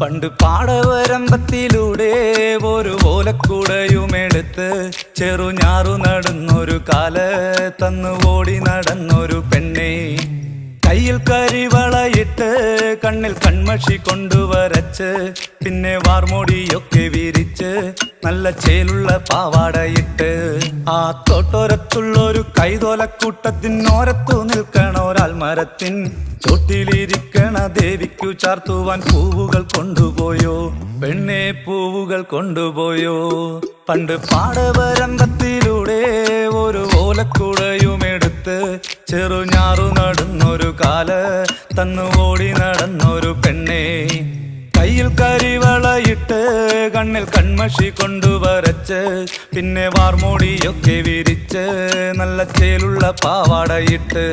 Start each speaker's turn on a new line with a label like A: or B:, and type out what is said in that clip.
A: പണ്ട് പാടവരമ്പത്തിലൂടെ ഒരു ഓലക്കുടയുമെടുത്ത് ചെറുഞാറു നടന്നൊരു കാല തന്നു ഓടി നടന്നൊരു പെണ്ണെ. കയ്യിൽ കരിവളയിട്ട് കണ്ണിൽ കൺമഷി കൊണ്ടുവരച്ച് പിന്നെ വാർമോടിയൊക്കെ വിരിച്ച് നല്ല ചേലുള്ള പാവാടയിട്ട് ആ തോട്ടോരത്തുള്ളൊരു കൈതോലക്കൂട്ടത്തിനോരത്തു നിൽക്കണൊരാൽമരത്തിൻ ചോട്ടിലിരിക്കണ ദേവിക്കു ചാർത്തുവാൻ പൂവുകൾ കൊണ്ടുപോയോ പെണ്ണെ, പൂവുകൾ കൊണ്ടുപോയോ. പണ്ട് പാടവരമ്പത്തിലൂടെ ഒരു ഓലക്കുടയുമെടുത്ത് ചെറുഞാറു നടന്നൊരു കാല തന്നു ഓടി നടന്നൊരു പെണ്ണെ. കയ്യിൽ കരിവളയിട്ട് കണ്ണിൽ കൺമഷി കൊണ്ടുവരച്ച് പിന്നെ വാർമോടിയൊക്കെ വിരിച്ച് നല്ല ചേലുള്ള പാവാടയിട്ട്